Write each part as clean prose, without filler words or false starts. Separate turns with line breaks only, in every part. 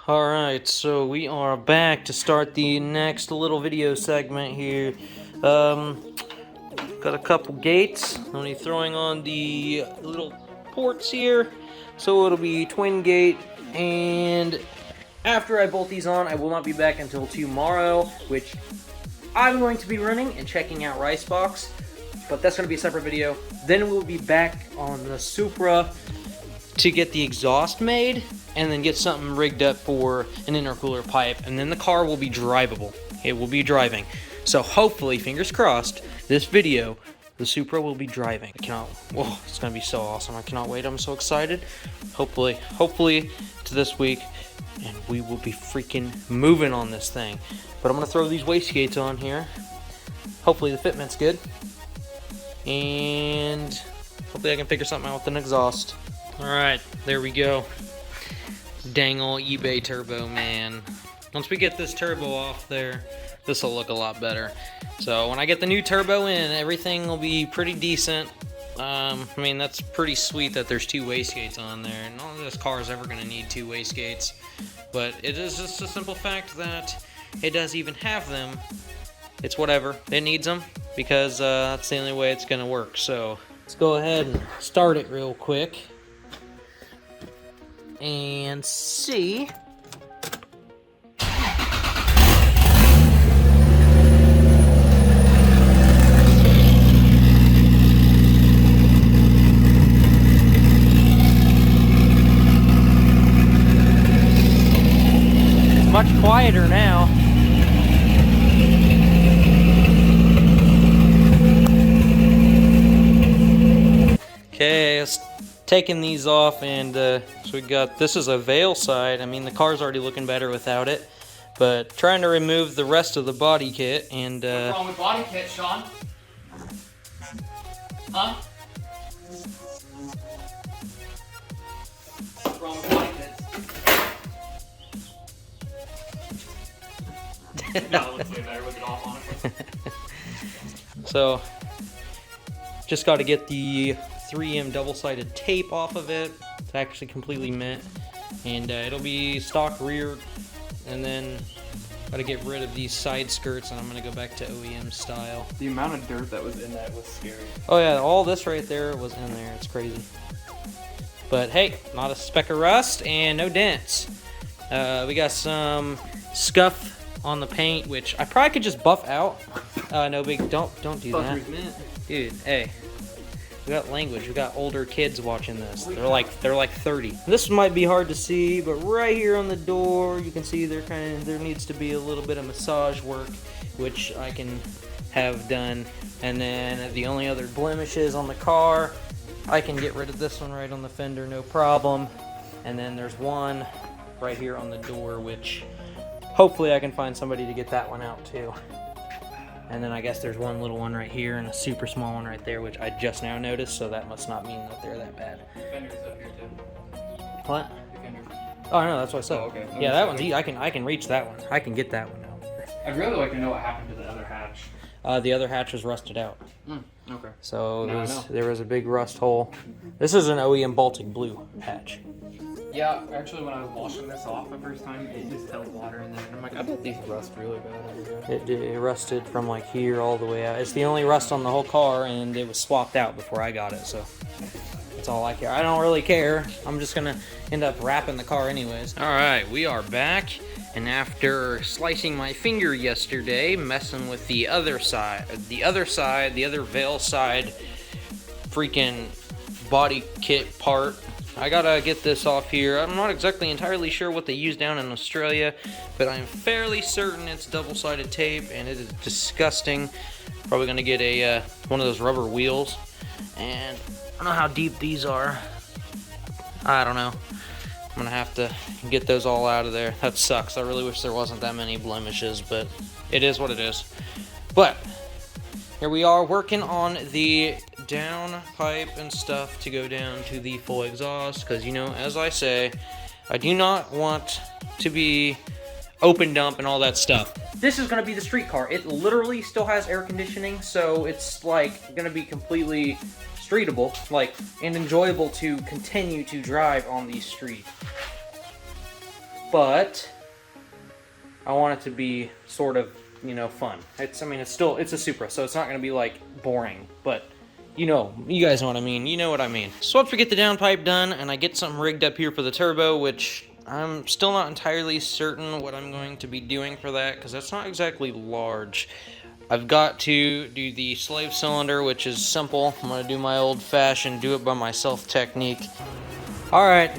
Alright, so we are back to start the next little video segment here. Got a couple gates. I'm only throwing on the little ports here. So it'll be twin gate, and after I bolt these on, I will not be back until tomorrow, which I'm going to be running and checking out Ricebox, but that's going to be a separate video. Then we'll be back on the Supra to get the exhaust made, and then get something rigged up for an intercooler pipe, and then the car will be drivable. It will be driving. So hopefully, fingers crossed, this video, the Supra will be driving. I cannot, oh, it's gonna be so awesome. I cannot wait, I'm so excited. Hopefully to this week, and we will be freaking moving on this thing. But I'm gonna throw these wastegates on here. Hopefully the fitment's good. And hopefully I can figure something out with an exhaust. Alright, there we go. Dang old eBay turbo, man. Once we get this turbo off there, this will look a lot better. So when I get the new turbo in, everything will be pretty decent. I mean, that's pretty sweet that there's two wastegates on there. None of this car is ever going to need two wastegates. But it is just a simple fact that it does even have them. It's whatever. It needs them because that's the only way it's going to work. So let's go ahead and start it real quick and see. It's much quieter now. Okay, let's taking these off, and so we got, this is a veil side. I mean, the car's already looking better without it, but trying to remove the rest of the body kit. And
what's wrong with body kit, Sean? Huh? What's wrong with body kits? No, it looks way better with it off, honestly.
So just got to get the 3M double-sided tape off of it. It's actually completely mint, and it'll be stock rear, and then got to get rid of these side skirts, and I'm gonna go back to OEM style.
The amount of dirt that was in that was scary.
Oh yeah, all this right there was in there. It's crazy. But hey, not a speck of rust and no dents. We got some scuff on the paint, which I probably could just buff out. No big, don't do that, dude. Hey. We got language. We got older kids watching this. They're like 30. This might be hard to see, but right here on the door, you can see there needs to be a little bit of massage work, which I can have done. And then the only other blemishes on the car, I can get rid of this one right on the fender, no problem. And then there's one right here on the door, which hopefully I can find somebody to get that one out too. And then I guess there's one little one right here and a super small one right there, which I just now noticed, so that must not mean that they're that bad.
Fender's up here too.
What?
The fender.
Oh no, that's what I said.
Oh, okay.
Yeah, that one's easy. I can reach that one. I can get that one out.
I'd really like to know what happened to the other hatch.
The other hatch was rusted out.
Okay.
So there was a big rust hole. This is an OEM Baltic Blue hatch.
Yeah, actually when I was washing this off the first time, it just held water in there. And I'm like, I bet these rust really bad.
It rusted from like here all the way out. It's the only rust on the whole car, and it was swapped out before I got it, so that's all I care. I don't really care. I'm just gonna end up wrapping the car anyways. Alright, we are back, and after slicing my finger yesterday, messing with the other side, the other veil side freaking body kit part, I gotta get this off here. I'm not exactly entirely sure what they use down in Australia, but I'm fairly certain it's double-sided tape, and it is disgusting. Probably gonna get a one of those rubber wheels, and I don't know how deep these are. I don't know. I'm gonna have to get those all out of there. That sucks. I really wish there wasn't that many blemishes, but it is what it is. But here we are working on the down pipe and stuff to go down to the full exhaust, because, you know, as I say, I do not want to be open dump and all that stuff. This is going to be the street car. It literally still has air conditioning, so it's like going to be completely streetable, like, and enjoyable to continue to drive on the street. but I want it to be sort of, you know, fun. It's a Supra, so it's not going to be like boring, but you guys know what I mean. You know what I mean. So once we get the downpipe done and I get something rigged up here for the turbo, which I'm still not entirely certain what I'm going to be doing for that, because that's not exactly large. I've got to do the slave cylinder, which is simple. I'm going to do my old-fashioned do it by myself technique. All right,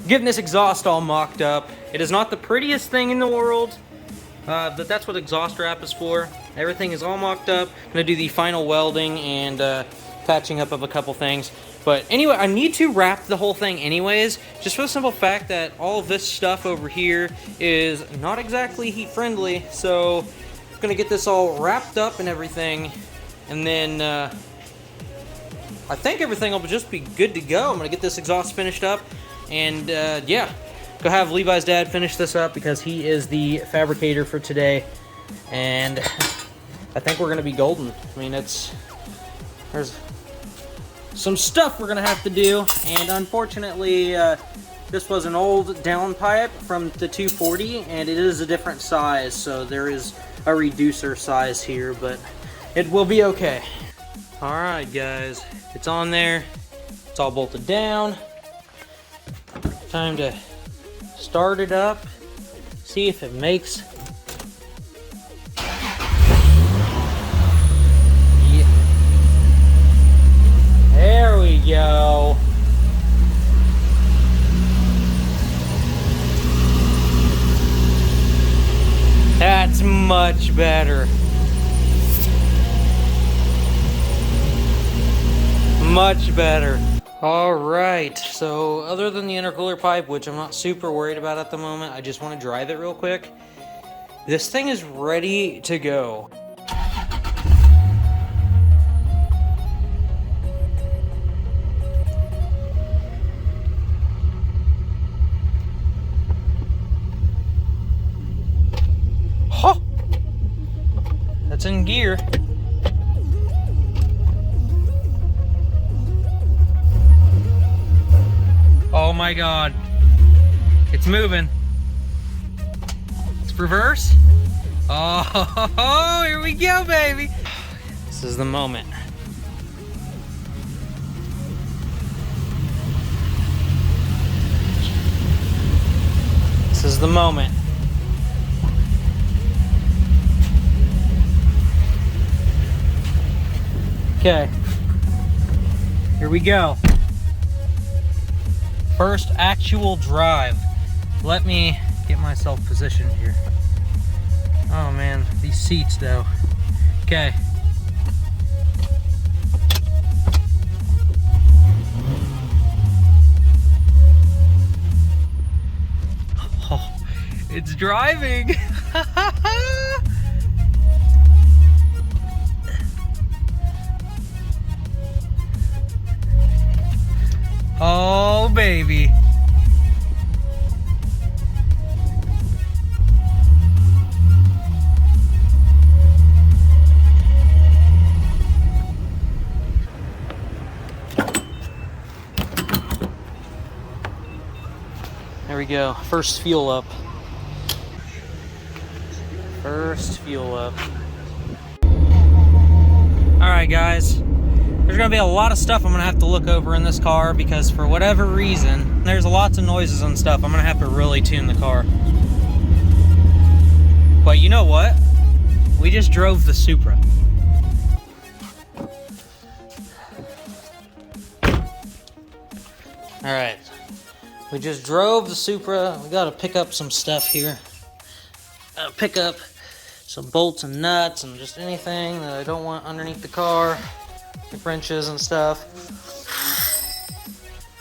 getting this exhaust all mocked up. It is not the prettiest thing in the world, but that's what exhaust wrap is for. Everything is all mocked up. I'm going to do the final welding and patching up of a couple things. But anyway, I need to wrap the whole thing anyways, just for the simple fact that all of this stuff over here is not exactly heat friendly, so I'm gonna get this all wrapped up and everything, and then I think everything will just be good to go. I'm gonna get this exhaust finished up, and yeah, go have Levi's dad finish this up because he is the fabricator for today, and I think we're gonna be golden. I mean, there's some stuff we're gonna have to do, and unfortunately this was an old downpipe from the 240, and it is a different size, so there is a reducer size here, but it will be okay. All right, guys, it's on there. It's all bolted down. Time to start it up, see if it makes. Yeah. There we go. That's much better. Much better. All right, so other than the intercooler pipe, which I'm not super worried about at the moment, I just want to drive it real quick. This thing is ready to go. Oh, that's in gear. Oh my God, it's moving. It's reverse. Oh, here we go, baby. This is the moment. This is the moment. Okay, here we go. First actual drive. Let me get myself positioned here. Oh man, these seats though. Okay. Oh, it's driving. Oh, baby. There we go. First fuel up. First fuel up. All right, guys. There's gonna be a lot of stuff I'm gonna have to look over in this car because for whatever reason, there's lots of noises and stuff. I'm gonna have to really tune the car. But you know what? We just drove the Supra. All right, we just drove the Supra. We gotta pick up some stuff here. Pick up some bolts and nuts and just anything that I don't want underneath the car. The wrenches and stuff,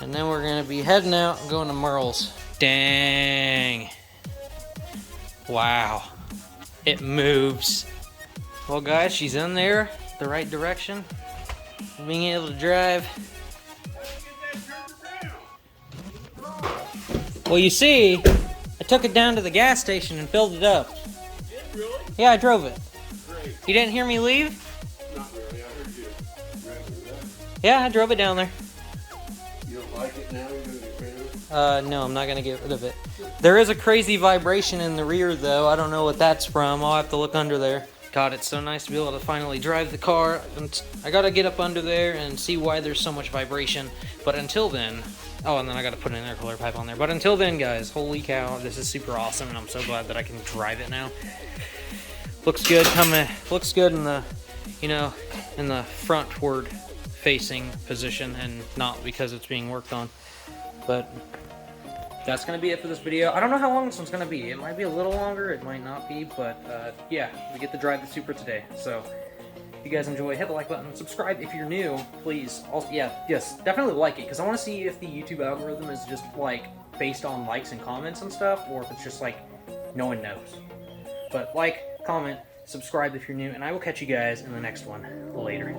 and then we're gonna be heading out and going to Merle's. Dang, wow, it moves. Well guys, she's in there the right direction, being able to drive. Well, you see, I took it down to the gas station and filled it up.
You did, really?
Yeah, I drove it.
Great.
You didn't hear me leave?
Not really, I heard you.
Yeah, I drove it down there.
You don't like it now? You're gonna get rid of it?
No, I'm not gonna get rid of it. There is a crazy vibration in the rear though. I don't know what that's from. I'll have to look under there. God, it's so nice to be able to finally drive the car. And I gotta get up under there and see why there's so much vibration. But until then, oh, and then I gotta put an intercooler pipe on there. But until then, guys, holy cow, this is super awesome, and I'm so glad that I can drive it now. Looks good looks good in the, you know, in the frontward facing position, and not because it's being worked on. But that's going to be it for this video. I don't know how long this one's going to be. It might be a little longer, it might not be, but yeah, we get to drive the Supra today. So if you guys enjoy, hit the like button, subscribe if you're new, please. Also, yes, definitely like it, because I want to see if the YouTube algorithm is just like based on likes and comments and stuff, or if it's just like no one knows. But like, comment, subscribe if you're new, and I will catch you guys in the next one. Later.